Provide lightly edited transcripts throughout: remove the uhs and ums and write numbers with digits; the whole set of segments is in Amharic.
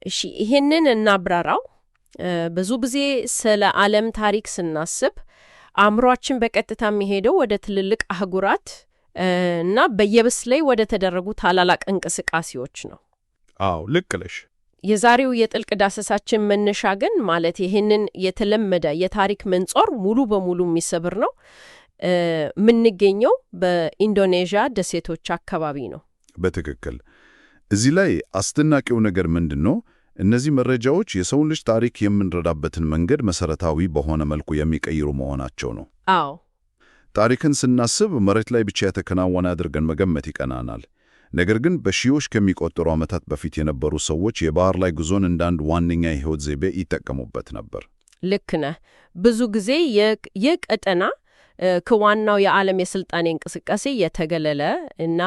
እሺ ይሄንን እናብራራው። ብዙ ጊዜ ስለ ዓለም ታሪክ ስናስብ አእምሯችን በቀጥታ የሚሄደው ወደ ትልልቅ አህጉራት እና በየብስ ላይ ወደ ተደረጉ ታላላቅ እንቅስቃሴዎች ነው። አዎ ልክ ነሽ። የዛሬው የጥልቅ ዳሰሳችን መነሻ ግን ማለት ይሄንን የተለመደ የታሪክ መንጾር ሙሉ በሙሉ የሚሰብር ነው። የምንገኘው በኢንዶኔዥያ ደሴቶች አካባቢ ነው። በትክክል። እዚህ ላይ አስደናቂው ነገር ምንድን ነው? እነዚህ መረጃዎች የሰውን ልጅ ታሪክ የምንረዳበትን መንገድ መሰረታዊ በሆነ መልኩ የሚቀይሩ መሆናቸው ነው። አዎ ታሪክን ስናስብ መሬት ላይ ብቻ የተከናወነ አድርገን መገመት ይቀናናል። ነገር ግን በሺዎች ከሚቆጠሩ ዓመታት በፊት የነበሩ ሰዎች የባህር ላይ ጉዞን እንደ አንድ ዋነኛ የሕይወት ዘይቤ ይጠቀሙበት ነበር። ልክ ነህ። ብዙ ጊዜ የቀጠና ከዋናው የዓለም የስልጣኔ እንቅስቃሴ የተገለለ እና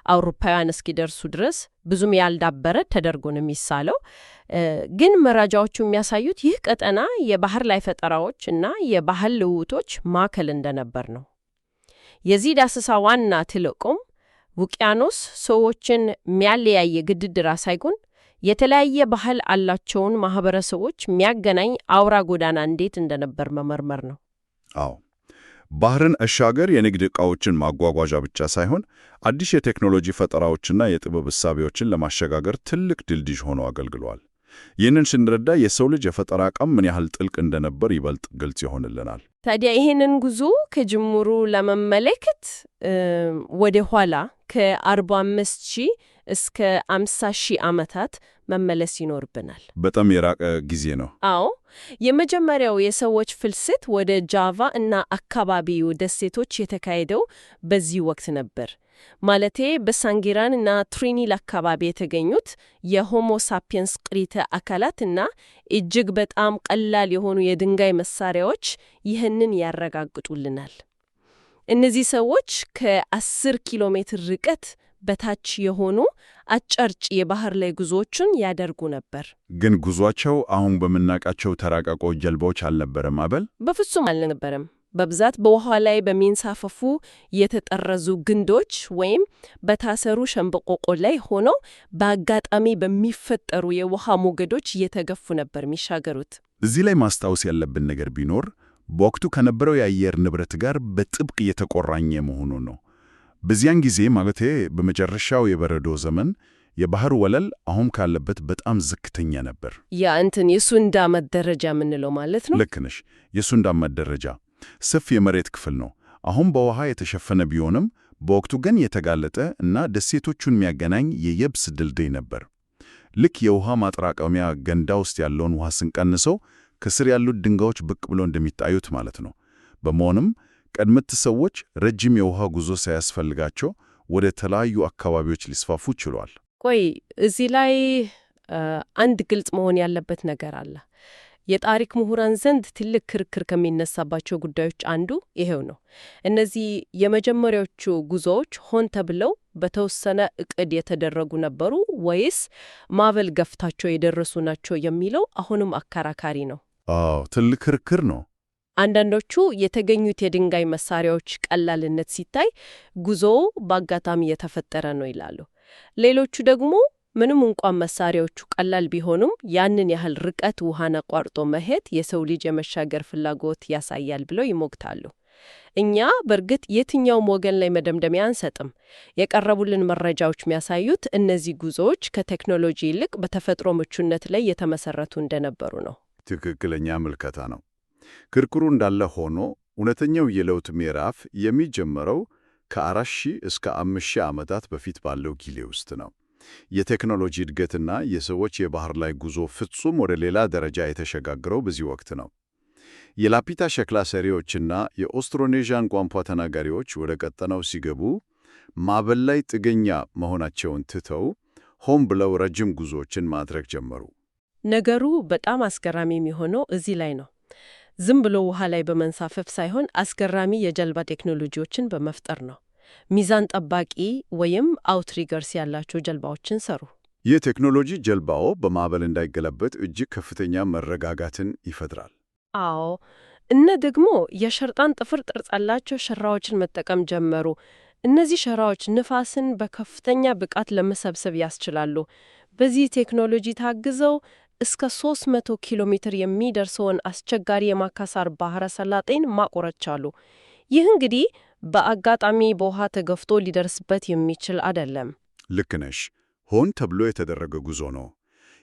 አውሮፓውያን እስኪደርሱ ድረስ ብዙም ያልዳበረ ተደርጎ ነው የሚሳለው። ግን መረጃዎቹ የሚያሳዩት ይህ ቀጠና የባህር ላይ ፈጠራዎች እና የባህል ልውውጦች ማዕከል እንደነበር ነው። የዚህ ዳሰሳ ዋና ትልቁም ውቅያኖስ ሰዎችን የሚያለያየ ግድግዳ ሳይሆን የተለያየ ባህል አላቸውን ማህበረሰቦች የሚያገናኝ አውራ ጎዳና እንዴት እንደነበር መመርመር ነው። አዎ ባህርን አሻገር የንግድ ዕቃዎችን ማጓጓዣ ብቻ ሳይሆን አዲስ የቴክኖሎጂ ፈጠራዎችና የጥበብ እሳቤዎችን ለማሸጋገር ትልቅ ድልድይ ሆኖ አገልግሏል። ይህንን ስንረዳ የሰው ልጅ የፈጠራ አቅም ምን ያህል ጥልቅ እንደነበር ይበልጥ ግልጽ ይሆንልናል። ታዲያ ይህንን ጉዞ ከጅምሩ ለመመለከት ወደ ኋላ ከ45,000 እስከ 50,000 ዓመታት መመለስ ይኖርብናል። በጣም የራቀ ጊዜ ነው። አዎ የመጀመሪያው የሰዎች ፍልሰት ወደ ጃቫ እና አካባቢው ደሴቶች የተካሄደው በዚህ ወቅት ነበር። ማለቴ በሳንጊራን እና ትሪኒል አካባቢ የተገኙት የሆሞ ሳፒየንስ ቅሪተ አካላት እና እጅግ በጣም ቀላል የሆኑ የድንጋይ መሳሪያዎች ይህንን ያረጋግጡልናል። እነዚህ ሰዎች ከ10 ኪሎ ሜትር ርቀት በታች የሆኑ አጭርጭ የባህር ላይ ጉዞዎችን ያደርጉ ነበር። ግን ጉዟቸው አሁን በምናውቃቸው ተራቀቆ ጀልባዎች አልነበረም አበል? በፍጹም አልነበረም። በብዛት በውሃ ላይ በሚንሳፈፉ የተጠረዙ ግንዶች ወይም በታሰሩ ሸምበቆቆ ላይ ሆነው በአጋጣሚ በሚፈጠሩ የውሃ ሞገዶች እየተገፉ ነበር የሚሻገሩት። እዚህ ላይ ማስታወስ ያለብን ነገር ቢኖር በወቅቱ ከነበረው የአየር ንብረት ጋር በጥብቅ እየተቆራኘ መሆኑ ነው። በዚያን ጊዜ ማለቴ በመጨረሻው የበረዶ ዘመን የባህር ወለል አሁን ካለበት በጣም ዝቅተኛ ነበር። የሱንዳማት ደረጃ የምንለው ማለት ነው። ልክ ነሽ። የሱንዳማት ደረጃ ሰፊ የመሬት ክፍል ነው። አሁን በውሃ የተሸፈነ ቢሆንም በወቅቱ ግን የተጋለጠ እና ደሴቶቹን የሚያገናኝ የየብስ ድልድይ ነበር። ልክ የውሃ ማጠራቀሚያ ገንዳ ውስጥ ያለውን ውሃ ስንቀንሰው ከስር ያሉት ድንጋዮች ብቅ ብሎ እንደሚታዩት ማለት ነው። በመሆኑም ቀደምት ሰዎች ረጅም የውሃ ጉዞ ሳያስፈልጋቸው ወደ ተለያዩ አካባቢዎች ሊስፋፉ ችሏል። ቆይ እዚህ ላይ አንድ ግልጽ መሆን ያለበት ነገር አለ። የታሪክ ምሁራን ዘንድ ትልቅ ክርክር ከሚነሳባቸው ጉዳዮች አንዱ ይሄው ነው። እነዚህ የመጀመሪያዎቹ ጉዞዎች ሆን ተብለው በተወሰነ እቅድ የተደረጉ ነበሩ ወይስ ማዕበል ገፍታቸው የደረሱ ናቸው የሚለው አሁንም አከራካሪ ነው። አዎ ትልቅ ክርክር ነው። አንዳንዶቹ የተገኙት የድንጋይ መሳሪያዎች ቀላልነት ሲታይ ጉዞው በአጋጣሚ የተፈጠረ ነው ይላሉ። ሌሎቹ ደግሞ ምንም እንኳን መሳሪያዎቹ ቀላል ቢሆኑም ያንን ያህል ርቀት ውሃን አቋርጦ መሄድ የሰው ልጅ የመሻገር ፍላጎት ያሳያል ብለው ይሞግታሉ። እኛ በእርግጥ የትኛውም ወገን ላይ መደምደሚያ አንሰጥም። የቀረቡልን መረጃዎች የሚያሳዩት እነዚህ ጉዞዎች ከቴክኖሎጂ ይልቅ በተፈጥሮ ምቹነት ላይ የተመሰረቱ እንደነበሩ ነው። ትክክለኛ ምልከታ ነው። ክርክሩ እንዳለ ሆኖ እውነተኛው የለውጥ ምዕራፍ የሚጀምረው ከ4,000 እስከ 5,000 ዓመታት በፊት ባለው ጊዜ ውስጥ ነው። የቴክኖሎጂ እድገትና የሰዎች የባህር ላይ ጉዞ ፍጹም ወደ ሌላ ደረጃ የተሸጋገረው በዚህ ወቅት ነው። የላፒታ ሸክላ ሰሪዎችና የኦስትሮኔዥያን ቋንቋ ተናጋሪዎች ወደ ቀጠናው ሲገቡ ማዕበል ላይ ጥገኛ መሆናቸውን ትተው ሆን ብለው ረጅም ጉዞዎችን ማድረግ ጀመሩ። ነገሩ በጣም አስገራሚ የሚሆነው እዚህ ላይ ነው። ዝም ብሎ ውሃ ላይ በመንሳፈፍ ሳይሆን አስገራሚ የጀልባ ቴክኖሎጂዎችን በመፍጠር ነው። ሚዛን ጠባቂ ወይም አውትሪገርስ ያላቸው ጀልባዎችን ሰሩ። ይህ ቴክኖሎጂ ጀልባው በማዕበል እንዳይገለበጥ እጅግ ከፍተኛ መረጋጋትን ይፈጥራል። አዎ እነ ደግሞ የሸርጣን ጥፍር ቅርጽ ያላቸው ሸራዎችን መጠቀም ጀመሩ። እነዚህ ሸራዎች ንፋስን በከፍተኛ ብቃት ለመሰብሰብ ያስችላሉ። በዚህ ቴክኖሎጂ ታግዘው እስከ 300 ኪሎ ሜትር የሚደርሰውን አስቸጋሪ የማካሳር ባህረ ሰላጤን ማቆረጥ ቻሉ። ይህ እንግዲህ በአጋጣሚ በውሃ ተገፍቶ ሊደርስበት የሚችል አይደለም። ልክ ነሽ። ሆን ተብሎ የተደረገ ጉዞ ነው።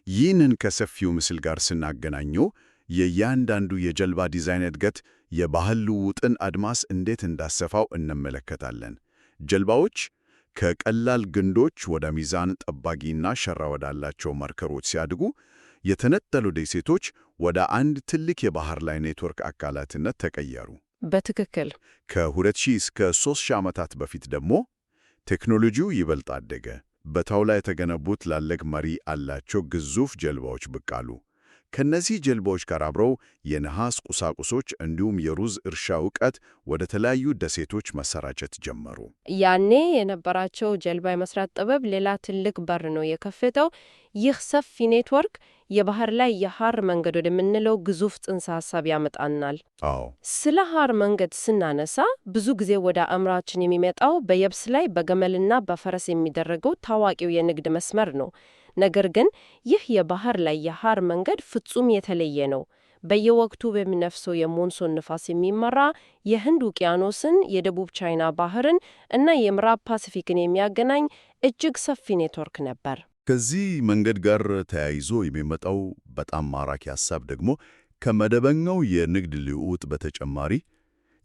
ይህንን ከሰፊው ምስል ጋር ስናገናኘው የእያንዳንዱ የጀልባ ዲዛይን እድገት የባህል ልውውጥን አድማስ እንዴት እንዳሰፋው እንመለከታለን። ጀልባዎች ከቀላል ግንዶች ወደ ሚዛን ጠባቂና ሸራ ወዳላቸው መርከሮች ሲያድጉ፣ የተነጠሉ ደሴቶች ወደ አንድ ትልቅ የባህር ላይ ኔትወርክ አካላትነት ተቀየሩ። በትክክል ከ2000 እስከ 3000 ዓመታት በፊት ደግሞ ቴክኖሎጂው ይበልጥ አደገ። በታውላ የተገነቡት ትላልቅ መሪ ያላቸው ግዙፍ ጀልባዎች ብቅ አሉ። ከነዚህ ጀልባዎች ጋር አብረው የነሐስ ቁሳቁሶች እንዲሁም የሩዝ እርሻ ዕውቀት ወደ ተለያዩ ደሴቶች መሰራጨት ጀመሩ። ያኔ የነበራቸው ጀልባ የመስራት ጥበብ ሌላ ትልቅ በር ነው የከፈተው። ይህ ሰፊ ኔትወርክ የባህር ላይ የሐር መንገድ ወደምንለው ግዙፍ ጽንሰ ሐሳብ ያመጣናል። አዎ፣ ስለ ሐር መንገድ ስናነሳ ብዙ ጊዜ ወደ አእምሯችን የሚመጣው በየብስ ላይ በገመልና በፈረስ የሚደረገው ታዋቂው የንግድ መስመር ነው። ነገር ግን ይህ የባህር ላይ የሐር መንገድ ፍጹም የተለየ ነው። በየወቅቱ በሚነፍሰው የሞንሶን ንፋስ የሚመራ የህንድ ውቅያኖስን፣ የደቡብ ቻይና ባህርን እና የምዕራብ ፓሲፊክን የሚያገናኝ እጅግ ሰፊ ኔትወርክ ነበር። ከዚህ መንገድ ጋር ተያይዞ የሚመጣው በጣም ማራኪ ሐሳብ ደግሞ ከመደበኛው የንግድ ልውውጥ በተጨማሪ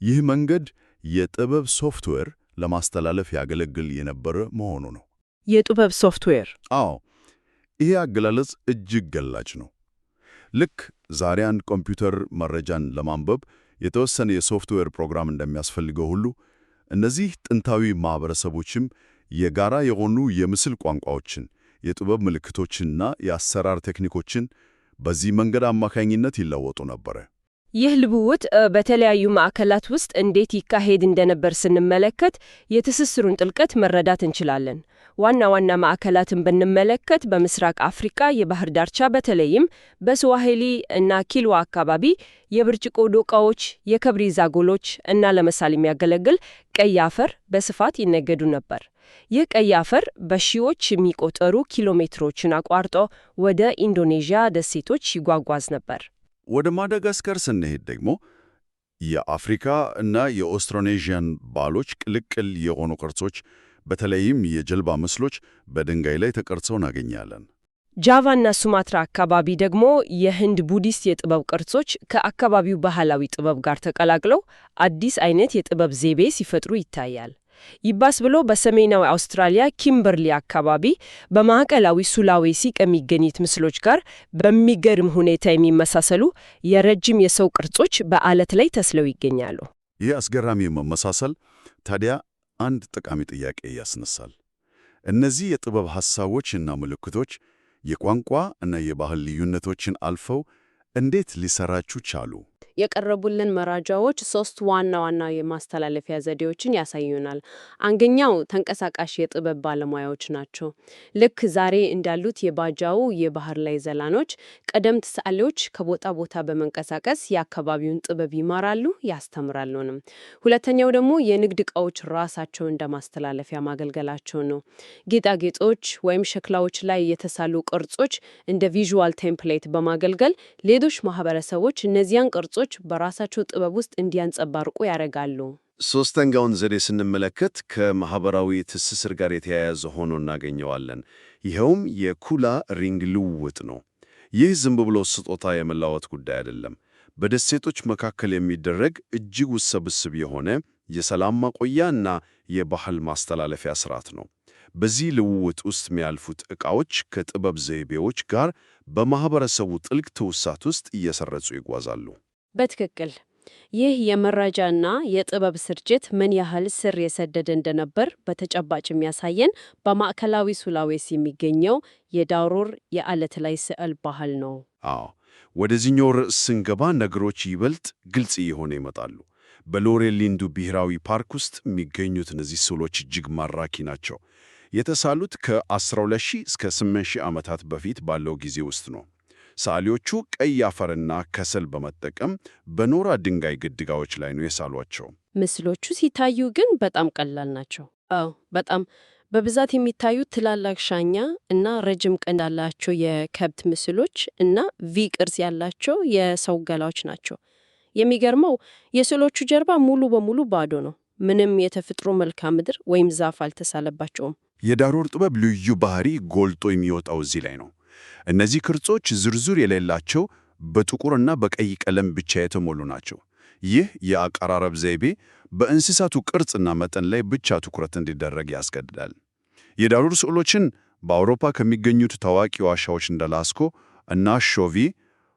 ይህ መንገድ የጥበብ ሶፍትዌር ለማስተላለፍ ያገለግል የነበረ መሆኑ ነው። የጥበብ ሶፍትዌር? አዎ፣ ይሄ አገላለጽ እጅግ ገላጭ ነው። ልክ ዛሬ አንድ ኮምፒውተር መረጃን ለማንበብ የተወሰነ የሶፍትዌር ፕሮግራም እንደሚያስፈልገው ሁሉ እነዚህ ጥንታዊ ማህበረሰቦችም የጋራ የሆኑ የምስል ቋንቋዎችን፣ የጥበብ ምልክቶችንና የአሰራር ቴክኒኮችን በዚህ መንገድ አማካኝነት ይለወጡ ነበር። ይህ ልውውጥ በተለያዩ ማዕከላት ውስጥ እንዴት ይካሄድ እንደነበር ስንመለከት የትስስሩን ጥልቀት መረዳት እንችላለን። ዋና ዋና ማዕከላትን ብንመለከት በምስራቅ አፍሪካ የባህር ዳርቻ በተለይም በስዋሂሊ እና ኪልዋ አካባቢ የብርጭቆ ዶቃዎች፣ የከብሪ ዛጎሎች እና ለመሳል የሚያገለግል ቀይ አፈር በስፋት ይነገዱ ነበር። ይህ ቀይ አፈር በሺዎች የሚቆጠሩ ኪሎ ሜትሮችን አቋርጦ ወደ ኢንዶኔዥያ ደሴቶች ይጓጓዝ ነበር። ወደ ማዳጋስካር ስንሄድ ደግሞ የአፍሪካ እና የኦስትሮኔዥያን ባህሎች ቅልቅል የሆኑ ቅርጾች፣ በተለይም የጀልባ ምስሎች በድንጋይ ላይ ተቀርጸው እናገኛለን። ጃቫና ሱማትራ አካባቢ ደግሞ የህንድ ቡዲስት የጥበብ ቅርጾች ከአካባቢው ባህላዊ ጥበብ ጋር ተቀላቅለው አዲስ አይነት የጥበብ ዘይቤ ሲፈጥሩ ይታያል። ይባስ ብሎ በሰሜናዊ አውስትራሊያ ኪምበርሊ አካባቢ በማዕከላዊ ሱላዌሲ ከሚገኙት ምስሎች ጋር በሚገርም ሁኔታ የሚመሳሰሉ የረጅም የሰው ቅርጾች በአለት ላይ ተስለው ይገኛሉ። ይህ አስገራሚ መመሳሰል ታዲያ አንድ ጠቃሚ ጥያቄ ያስነሳል። እነዚህ የጥበብ ሐሳቦች እና ምልክቶች የቋንቋ እና የባህል ልዩነቶችን አልፈው እንዴት ሊሰራጩ ቻሉ? የቀረቡልን መረጃዎች 3 ዋና ዋና የማስተላለፊያ ዘዴዎችን ያሳዩናል። አንደኛው ተንቀሳቃሽ የጥበብ ባለሙያዎች ናቸው። ልክ ዛሬ እንዳሉት የባጃው የባህር ላይ ዘላኖች ቀደምት ሰዓሊዎች ከቦታ ቦታ በመንቀሳቀስ የአካባቢውን ጥበብ ይማራሉ፣ ያስተምራሉንም። ሁለተኛው ደግሞ የንግድ ዕቃዎች ራሳቸው እንደ ማስተላለፊያ ማገልገላቸው ነው። ጌጣጌጦች ወይም ሸክላዎች ላይ የተሳሉ ቅርጾች እንደ ቪዥዋል ቴምፕሌት በማገልገል ሌሎች ማህበረሰቦች እነዚያን ቅርጾች በራሳቸው ጥበብ ውስጥ እንዲያንጸባርቁ ያደርጋሉ። ሶስተኛውን ዘዴ ስንመለከት ከማህበራዊ ትስስር ጋር የተያያዘ ሆኖ እናገኘዋለን። ይኸውም የኩላ ሪንግ ልውውጥ ነው። ይህ ዝም ብሎ ስጦታ የመለዋወጥ ጉዳይ አይደለም። በደሴቶች መካከል የሚደረግ እጅግ ውስብስብ የሆነ የሰላም ማቆያ እና የባህል ማስተላለፊያ ስርዓት ነው። በዚህ ልውውጥ ውስጥ የሚያልፉት ዕቃዎች ከጥበብ ዘይቤዎች ጋር በማህበረሰቡ ጥልቅ ትውሳት ውስጥ እየሰረጹ ይጓዛሉ። በትክክል ይህ የመረጃና የጥበብ ስርጭት ምን ያህል ስር የሰደደ እንደነበር በተጨባጭ የሚያሳየን በማዕከላዊ ሱላዌሲ የሚገኘው የዳውሮር የዓለት ላይ ስዕል ባህል ነው። አዎ፣ ወደዚህኛው ርዕስ ስንገባ ነገሮች ይበልጥ ግልጽ እየሆነ ይመጣሉ። በሎሬሊንዱ ብሔራዊ ፓርክ ውስጥ የሚገኙት እነዚህ ስዕሎች እጅግ ማራኪ ናቸው። የተሳሉት ከ12000 እስከ 8000 ዓመታት በፊት ባለው ጊዜ ውስጥ ነው። ሰዓሊዎቹ ቀይ አፈርና ከሰል በመጠቀም በኖራ ድንጋይ ግድግዳዎች ላይ ነው የሳሏቸው። ምስሎቹ ሲታዩ ግን በጣም ቀላል ናቸው። አዎ፣ በጣም በብዛት የሚታዩት ትላላቅ ሻኛ እና ረጅም ቀንድ ያላቸው የከብት ምስሎች እና ቪ ቅርጽ ያላቸው የሰው ገላዎች ናቸው። የሚገርመው የስዕሎቹ ጀርባ ሙሉ በሙሉ ባዶ ነው። ምንም የተፈጥሮ መልክዓ ምድር ወይም ዛፍ አልተሳለባቸውም። የዳሮር ጥበብ ልዩ ባህሪ ጎልቶ የሚወጣው እዚህ ላይ ነው። እነዚህ ቅርጾች ዝርዝር የሌላቸው በጥቁርና በቀይ ቀለም ብቻ የተሞሉ ናቸው። ይህ የአቀራረብ ዘይቤ በእንስሳቱ ቅርጽና መጠን ላይ ብቻ ትኩረት እንዲደረግ ያስገድዳል። የዳሮር ስዕሎችን በአውሮፓ ከሚገኙት ታዋቂ ዋሻዎች እንደ ላስኮ እና ሾቪ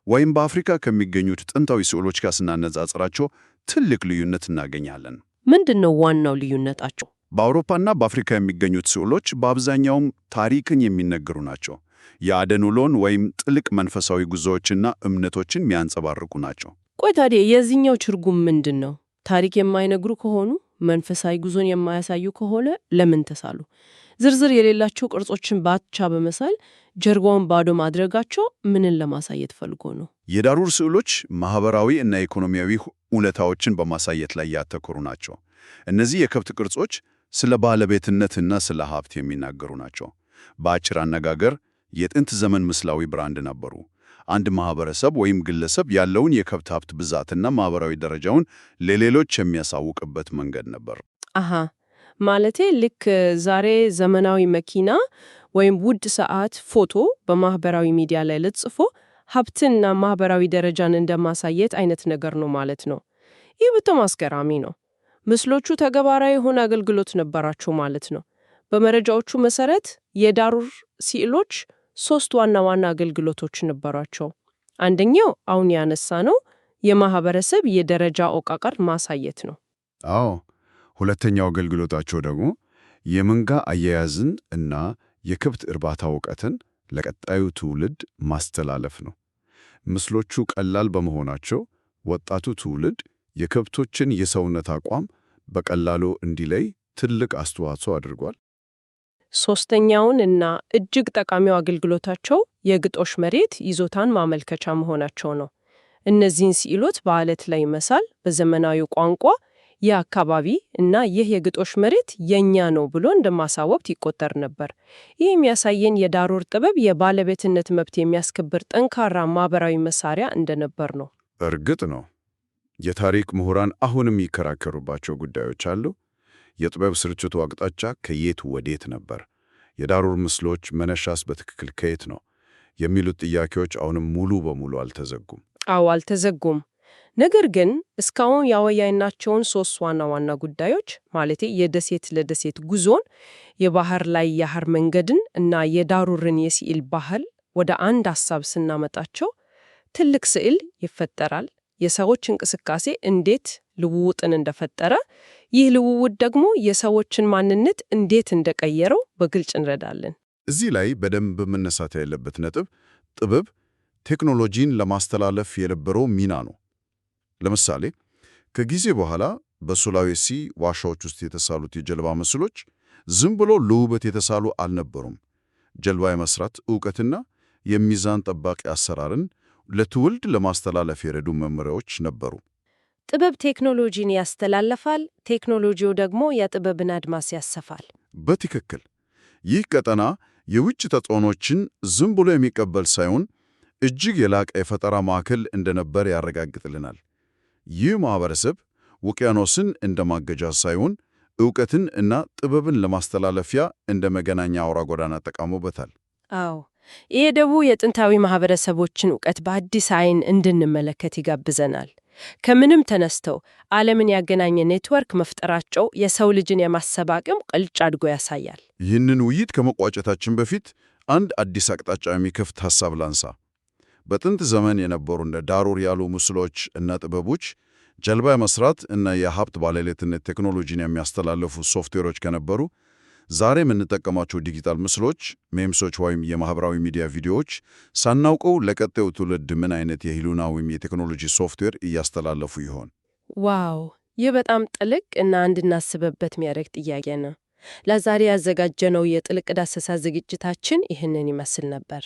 ወይም በአፍሪካ ከሚገኙት ጥንታዊ ስዕሎች ጋር ስናነጻጽራቸው ትልቅ ልዩነት እናገኛለን። ምንድን ነው ዋናው ልዩነታቸው? በአውሮፓና በአፍሪካ የሚገኙት ስዕሎች በአብዛኛውም ታሪክን የሚነግሩ ናቸው። የአደን ውሎን ወይም ጥልቅ መንፈሳዊ ጉዞዎችና እምነቶችን የሚያንጸባርቁ ናቸው። ቆይ ታዲያ የዚህኛው ትርጉም ምንድን ነው? ታሪክ የማይነግሩ ከሆኑ፣ መንፈሳዊ ጉዞን የማያሳዩ ከሆነ ለምን ተሳሉ? ዝርዝር የሌላቸው ቅርጾችን ባቻ በመሳል ጀርባውን ባዶ ማድረጋቸው ምንን ለማሳየት ፈልጎ ነው? የዳሮር ስዕሎች ማህበራዊ እና ኢኮኖሚያዊ እውነታዎችን በማሳየት ላይ ያተኮሩ ናቸው። እነዚህ የከብት ቅርጾች ስለ ባለቤትነትና ስለ ሀብት የሚናገሩ ናቸው። በአጭር አነጋገር የጥንት ዘመን ምስላዊ ብራንድ ነበሩ። አንድ ማህበረሰብ ወይም ግለሰብ ያለውን የከብት ሀብት ብዛትና ማህበራዊ ደረጃውን ለሌሎች የሚያሳውቅበት መንገድ ነበር። አሃ ማለቴ ልክ ዛሬ ዘመናዊ መኪና ወይም ውድ ሰዓት ፎቶ በማህበራዊ ሚዲያ ላይ ልጽፎ ሀብትና ማህበራዊ ደረጃን እንደማሳየት አይነት ነገር ነው ማለት ነው። ይህ በጣም አስገራሚ ነው። ምስሎቹ ተግባራዊ የሆነ አገልግሎት ነበራቸው ማለት ነው። በመረጃዎቹ መሰረት የዳሮር ስዕሎች 3 ዋና ዋና አገልግሎቶች ነበሯቸው። አንደኛው አሁን ያነሳ ነው የማህበረሰብ የደረጃ አወቃቀር ማሳየት ነው። አዎ፣ ሁለተኛው አገልግሎታቸው ደግሞ የመንጋ አያያዝን እና የከብት እርባታ እውቀትን ለቀጣዩ ትውልድ ማስተላለፍ ነው። ምስሎቹ ቀላል በመሆናቸው ወጣቱ ትውልድ የከብቶችን የሰውነት አቋም በቀላሉ እንዲለይ ትልቅ አስተዋጽኦ አድርጓል። ሶስተኛውን እና እጅግ ጠቃሚው አገልግሎታቸው የግጦሽ መሬት ይዞታን ማመልከቻ መሆናቸው ነው። እነዚህን ስዕሎች በዓለት ላይ መሳል በዘመናዊ ቋንቋ የአካባቢ እና ይህ የግጦሽ መሬት የኛ ነው ብሎ እንደማሳወቅ ይቆጠር ነበር። ይህ የሚያሳየን የዳሮር ጥበብ የባለቤትነት መብት የሚያስከብር ጠንካራ ማህበራዊ መሳሪያ እንደነበር ነው። እርግጥ ነው የታሪክ ምሁራን አሁንም የሚከራከሩባቸው ጉዳዮች አሉ። የጥበብ ስርጭቱ አቅጣጫ ከየት ወዴት ነበር? የዳሮር ምስሎች መነሻስ በትክክል ከየት ነው? የሚሉት ጥያቄዎች አሁንም ሙሉ በሙሉ አልተዘጉም። አዎ አልተዘጉም። ነገር ግን እስካሁን ያወያይናቸውን 3 ዋና ዋና ጉዳዮች ማለቴ የደሴት ለደሴት ጉዞን፣ የባህር ላይ የአየር መንገድን እና የዳሮርን የስዕል ባህል ወደ አንድ ሐሳብ ስናመጣቸው ትልቅ ስዕል ይፈጠራል። የሰዎች እንቅስቃሴ እንዴት ልውውጥን እንደፈጠረ፣ ይህ ልውውጥ ደግሞ የሰዎችን ማንነት እንዴት እንደቀየረው በግልጽ እንረዳለን። እዚህ ላይ በደንብ መነሳት ያለበት ነጥብ ጥበብ ቴክኖሎጂን ለማስተላለፍ የነበረው ሚና ነው። ለምሳሌ ከጊዜ በኋላ በሱላዌሲ ዋሻዎች ውስጥ የተሳሉት የጀልባ ምስሎች ዝም ብሎ ለውበት የተሳሉ አልነበሩም። ጀልባ የመስራት ዕውቀትና የሚዛን ጠባቂ አሰራርን ለትውልድ ለማስተላለፍ የረዱ መመሪያዎች ነበሩ። ጥበብ ቴክኖሎጂን ያስተላልፋል፣ ቴክኖሎጂው ደግሞ የጥበብን አድማስ ያሰፋል። በትክክል ይህ ቀጠና የውጭ ተጽዕኖችን ዝም ብሎ የሚቀበል ሳይሆን እጅግ የላቀ የፈጠራ ማዕከል እንደነበር ያረጋግጥልናል። ይህ ማህበረሰብ ውቅያኖስን እንደ ማገጃ ሳይሆን ዕውቀትን እና ጥበብን ለማስተላለፊያ እንደ መገናኛ አውራ ጎዳና ተጠቅሞበታል። አዎ፣ ይህ ደግሞ የጥንታዊ ማህበረሰቦችን ዕውቀት በአዲስ ዓይን እንድንመለከት ይጋብዘናል። ከምንም ተነስተው ዓለምን ያገናኘ ኔትወርክ መፍጠራቸው የሰው ልጅን የማሰብ አቅም ቅልጭ አድጎ ያሳያል። ይህንን ውይይት ከመቋጨታችን በፊት አንድ አዲስ አቅጣጫ የሚከፍት ሐሳብ ላንሳ። በጥንት ዘመን የነበሩ እንደ ዳሮር ያሉ ምስሎች እና ጥበቦች ጀልባ የመስራት እና የሀብት ባለቤትነት ቴክኖሎጂን የሚያስተላልፉ ሶፍትዌሮች ከነበሩ ዛሬ የምንጠቀማቸው ዲጂታል ምስሎች፣ ሜምሶች ወይም የማህበራዊ ሚዲያ ቪዲዮዎች ሳናውቀው ለቀጣዩ ትውልድ ምን አይነት የህሊና ወይም የቴክኖሎጂ ሶፍትዌር እያስተላለፉ ይሆን? ዋው! ይህ በጣም ጥልቅ እና እንድናስበበት የሚያደርግ ጥያቄ ነው። ለዛሬ ያዘጋጀነው የጥልቅ ዳሰሳ ዝግጅታችን ይህንን ይመስል ነበር።